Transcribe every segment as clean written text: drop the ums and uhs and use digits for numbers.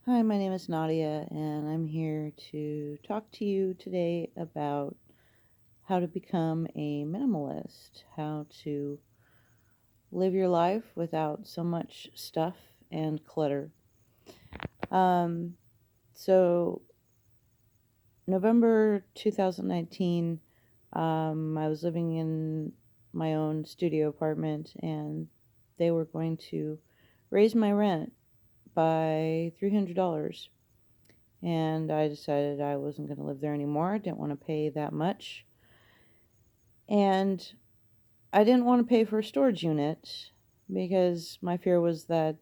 Hi, my name is Nadia, and I'm here to talk to you today about how to become a minimalist, how to live your life without so much stuff and clutter. Um, so, November 2019, I was living in my own studio apartment, and they were going to raise my rent by $300. And I decided I wasn't going to live there anymore. I didn't want to pay that much. And I didn't want to pay for a storage unit because my fear was that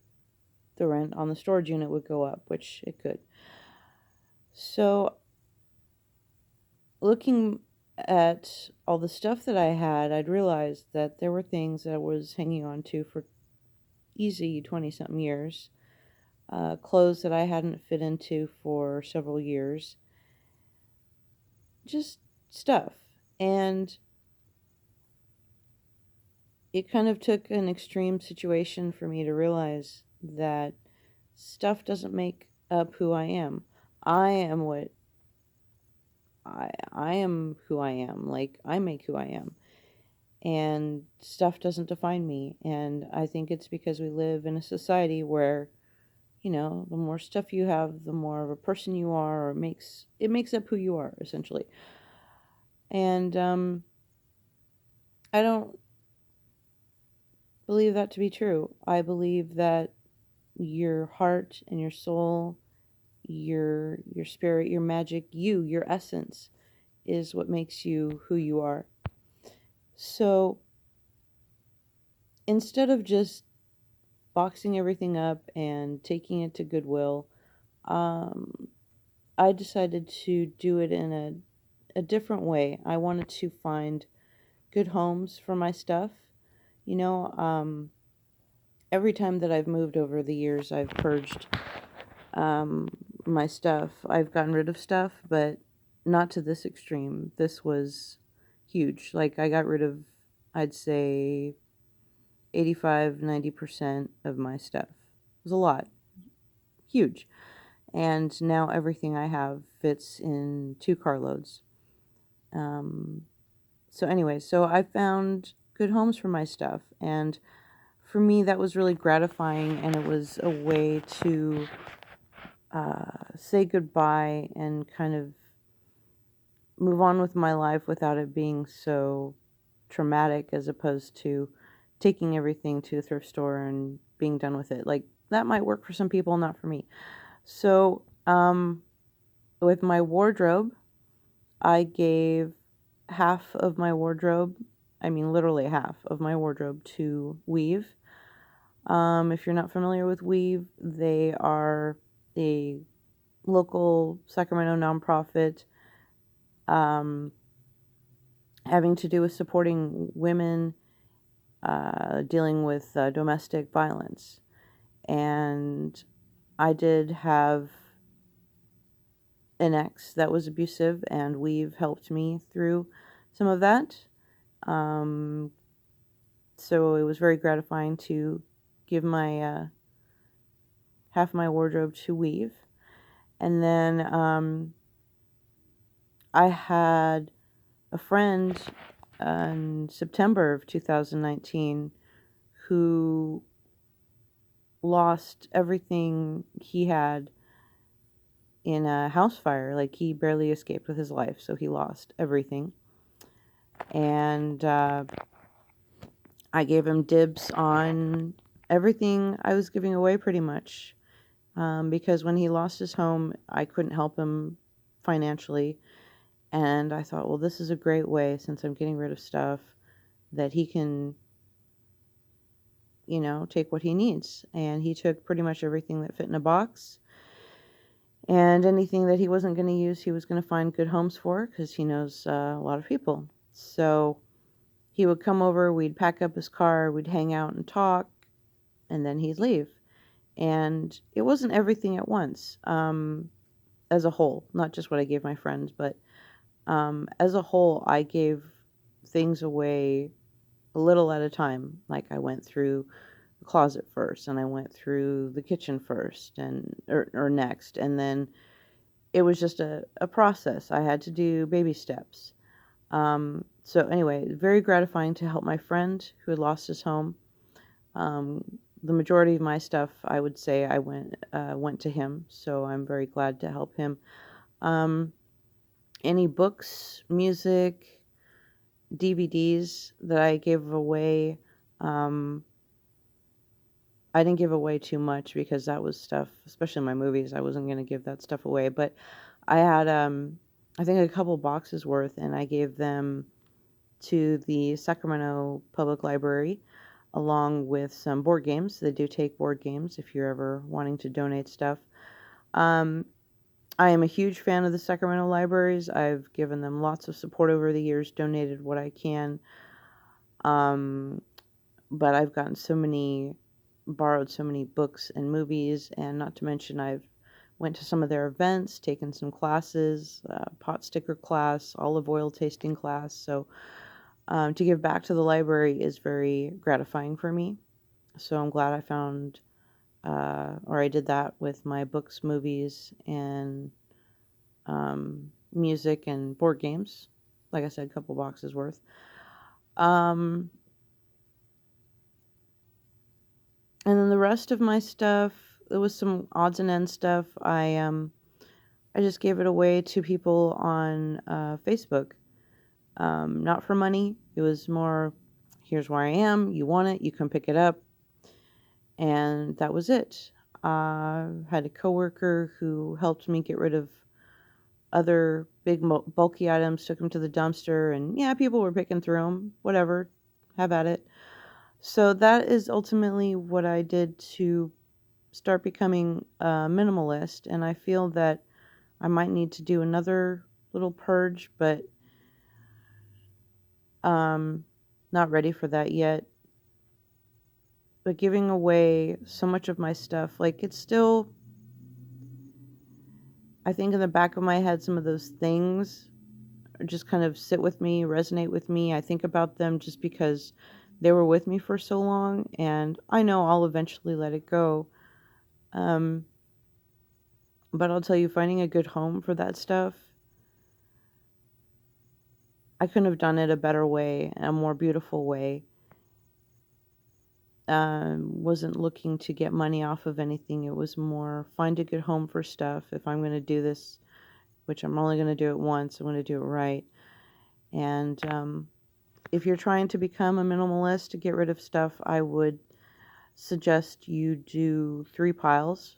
the rent on the storage unit would go up, which it could. So, looking at all the stuff that I had, I'd realized that there were things that I was hanging on to for easy 20 something years, clothes that I hadn't fit into for several years, just stuff. And it kind of took an extreme situation for me to realize that stuff doesn't make up who I am. I am what I am who I am. Like I make who I am. And stuff doesn't define me. And I think it's because we live in a society where, the more stuff you have, the more of a person you are, or it makes up who you are, essentially. And I don't believe that to be true. I believe that your heart and your soul, your spirit, your magic, your essence is what makes you who you are. So instead of just boxing everything up and taking it to Goodwill, um, I decided to do it in a different way. I wanted to find good homes for my stuff. You know, um, every time that I've moved over the years, I've purged um, my stuff. I've gotten rid of stuff, but not to this extreme. This was huge. Like, I got rid of, I'd say, 85-90% of my stuff. It was a lot. Huge. And now everything I have fits in 2 carloads. Um, so I found good homes for my stuff. And for me, that was really gratifying. And it was a way to say goodbye and kind of move on with my life without it being so traumatic, as opposed to taking everything to a thrift store and being done with it. Like, that might work for some people, not for me. So, with my wardrobe, I gave half of my wardrobe, I mean, literally half of my wardrobe, to Weave. If you're not familiar with Weave, they are a local Sacramento nonprofit, um, having to do with supporting women dealing with domestic violence. And I did have an ex that was abusive, and We've helped me through some of that. Um, so it was very gratifying to give my half my wardrobe to Weave. And then I had a friend in September of 2019 who lost everything he had in a house fire. Like, he barely escaped with his life, so he lost everything. And I gave him dibs on everything I was giving away, pretty much. Because when he lost his home, I couldn't help him financially. And I thought, well, this is a great way, since I'm getting rid of stuff, that he can, take what he needs. And he took pretty much everything that fit in a box. And anything that he wasn't going to use, he was going to find good homes for, because he knows a lot of people. So he would come over, we'd pack up his car, we'd hang out and talk, and then he'd leave. And it wasn't everything at once, as a whole, not just what I gave my friends, but as a whole, I gave things away a little at a time. Like, I went through the closet first, and I went through the kitchen first, and or next, and then it was just a process. I had to do baby steps. So anyway, very gratifying to help my friend who had lost his home. Um, the majority of my stuff, I would say, I went to him, so I'm very glad to help him. Um, any books, music, DVDs that I gave away, um, I didn't give away too much because that was stuff, especially my movies. I wasn't going to give that stuff away, but I had, I think, a couple boxes worth, and I gave them to the Sacramento Public Library along with some board games. They do take board games if you're ever wanting to donate stuff. Um, I am a huge fan of the Sacramento libraries. I've given them lots of support over the years, donated what I can. Um, but I've gotten borrowed so many books and movies, and not to mention I've went to some of their events, taken some classes, pot sticker class, olive oil tasting class. So to give back to the library is very gratifying for me. So I'm glad I found, or I did that with my books, movies, and music and board games. Like I said, a couple boxes worth. Um, and then the rest of my stuff, there was some odds and ends stuff. I just gave it away to people on Facebook. Not for money. It was more, here's where I am. You want it, you can pick it up. And that was it. Had a coworker who helped me get rid of other big bulky items, took them to the dumpster, and yeah, people were picking through them. Whatever, have at it. So that is ultimately what I did to start becoming a minimalist, and I feel that I might need to do another little purge, but not ready for that yet. But giving away so much of my stuff, like it's still, I think in the back of my head, some of those things just kind of sit with me, resonate with me. I think about them just because they were with me for so long, and I know I'll eventually let it go. Um, but I'll tell you, finding a good home for that stuff, I couldn't have done it a better way, a more beautiful way. Wasn't looking to get money off of anything. It was more find a good home for stuff. If I'm going to do this, which I'm only going to do it once, I'm going to do it right. And if you're trying to become a minimalist to get rid of stuff, I would suggest you do 3 piles.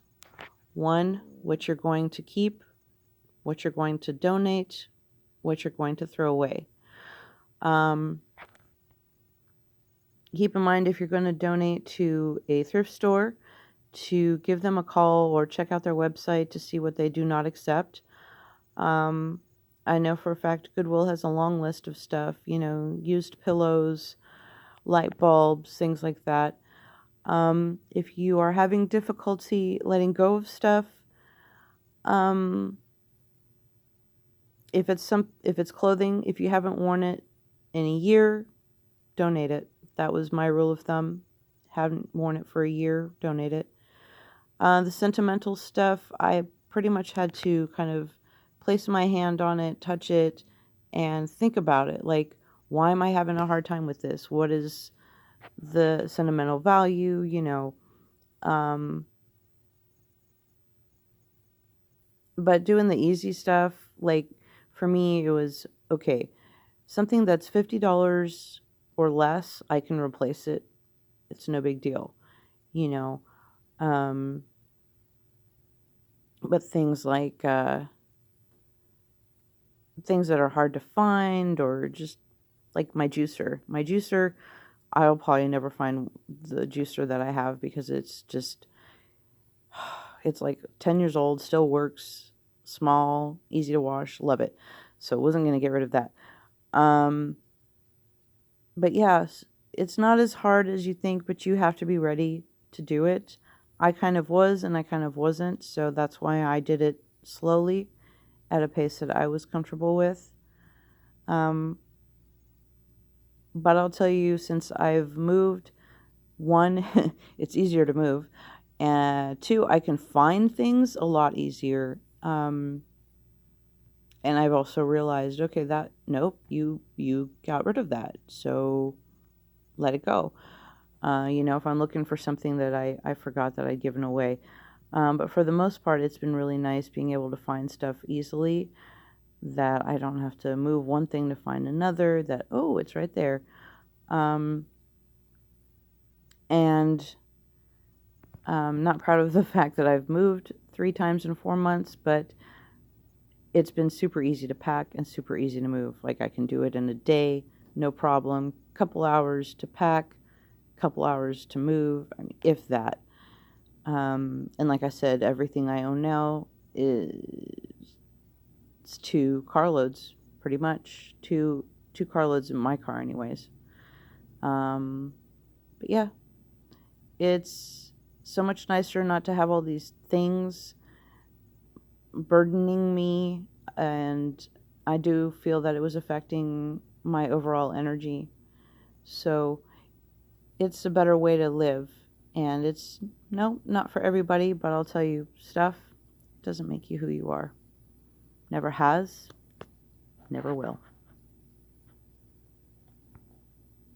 1, what you're going to keep, what you're going to donate, what you're going to throw away. Um, Keep in mind if you're going to donate to a thrift store, to give them a call or check out their website to see what they do not accept. Um, I know for a fact Goodwill has a long list of stuff, used pillows, light bulbs, things like that. If you are having difficulty letting go of stuff, um, if it's clothing, if you haven't worn it in a year, donate it. That was my rule of thumb. Haven't worn it for a year, donate it. The sentimental stuff, I pretty much had to kind of place my hand on it, touch it, and think about it. Like, why am I having a hard time with this? What is the sentimental value? But doing the easy stuff, like for me, it was okay. Something that's $50 or less, I can replace it. It's no big deal, you know. Um, but things like things that are hard to find, or just like my juicer. My juicer, I'll probably never find the juicer that I have because it's just, it's like 10 years old, still works, small, easy to wash, love it. So wasn't going to get rid of that. Um, but yeah, it's not as hard as you think, but you have to be ready to do it. I kind of was and I kind of wasn't, so that's why I did it slowly at a pace that I was comfortable with. Um, but I'll tell you, since I've moved, One, it's easier to move. And two, I can find things a lot easier. And I've also realized, okay, nope, you got rid of that. So let it go. If I'm looking for something that I forgot that I'd given away. But for the most part, it's been really nice being able to find stuff easily, that I don't have to move one thing to find another, that, oh, it's right there. And I'm not proud of the fact that I've moved 3 times in 4 months, but it's been super easy to pack and super easy to move. Like, I can do it in a day, no problem. Couple hours to pack, couple hours to move, I mean, if that. And like I said, everything I own now is 2 carloads, pretty much. Two carloads in my car anyways. But yeah, it's so much nicer not to have all these things burdening me, and I do feel that it was affecting my overall energy. So it's a better way to live, and it's, no, not for everybody, but I'll tell you, stuff doesn't make you who you are. Never has, never will.